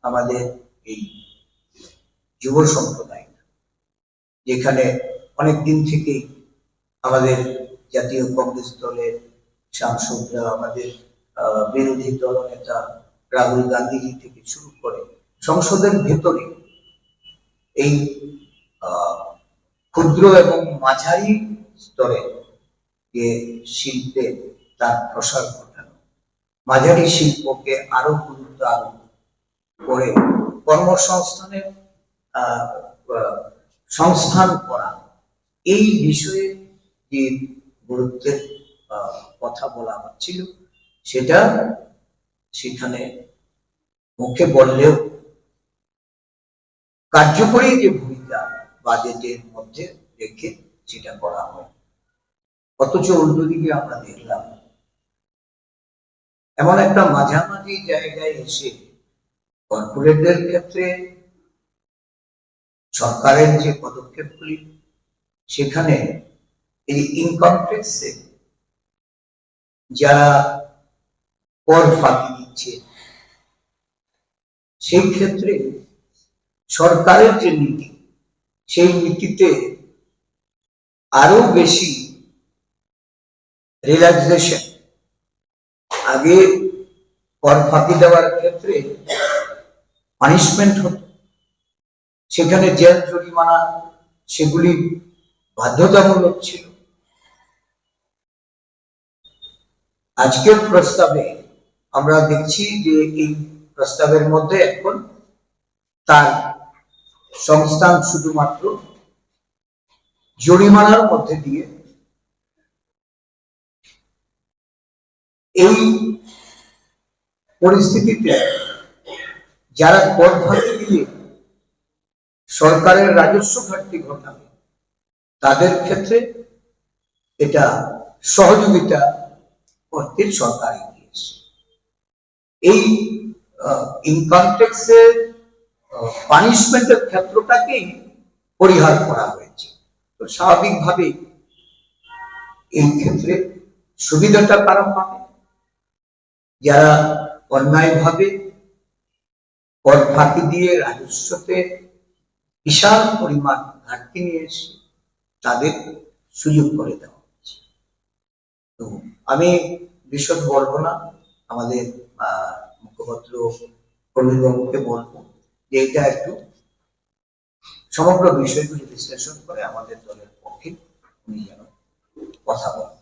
আমাদের এই যুব সম্প্রদায়, যেখানে অনেকদিন থেকেই আমাদের জাতীয় কংগ্রেস দলের সাংসদরা, আমাদের বিরোধী দলনেতা রাহুল গান্ধীজি থেকে শুরু করে সংসদের ভেতরে এই ক্ষুদ্র এবং মাঝারি স্তরে যে শিল্পে তার প্রসার ঘটানো, মাঝারি শিল্পকে আরো গুরুত্ব আরোপ করে কর্মসংস্থানের সংস্থান করা, এই বিষয়ে যে গুরুত্বের কথা বলা হচ্ছিল সেটা সেখানে মুখে বললেও কার্যকরী যে ভূমিকা বাজেটের মধ্যে রেখে সেটা করা হয়। অথচ অন্যদিকে আমরা দেখলাম এমন একটা মাঝামাঝি জায়গায় এসে কর্পোরেটদের ক্ষেত্রে সরকারের যে পদক্ষেপগুলি, সেখানে এই ইনকাম ট্যাক্সে যারা কর ফাঁকি দিচ্ছে, সেই ক্ষেত্রে সরকারের যে নীতি, সেই নীতিতে আরো বেশি রিল্যাক্সেশন। আগে কর ফাঁকি দেওয়ার ক্ষেত্রে পানিশমেন্ট হতো, সেখানে জেল জরিমানা সেগুলি বাধ্যতামূলক ছিল। আজকের প্রস্তাবে আমরা দেখছি যে এই প্রস্তাবের মধ্যে এখন তার সংস্থান শুধুমাত্র জরিমানার মধ্যে দিয়ে এই পরিস্থিতিতে যারা কর ফাঁকি দিয়ে সরকারের রাজস্ব ঘাটতি ঘটাবে, তাদের ক্ষেত্রে এটা সহযোগিতা করতে সরকার এগিয়েছে। এই ইনকাম ট্যাক্সের পানিশমেন্টের ক্ষেত্রটাকেই পরিহার করা হয়েছে। তো স্বাভাবিকভাবে এই ক্ষেত্রে সুবিধাটা কারা পাবে? যারা অন্যায়ভাবে কর ফাঁকি দিয়ে রাজস্বতে বিশাল পরিমাণ ঘাটতি নিয়ে এসে তাদের সুযোগ করে দেওয়া হচ্ছে। তো আমি বিশদ বলবো না, আমাদের মুখপাত্র প্রবীণবাবুকে বলবো যে এটা একটু সমগ্র বিষয়গুলি বিশ্লেষণ করে আমাদের দলের পক্ষে উনি যেন কথা বলেন।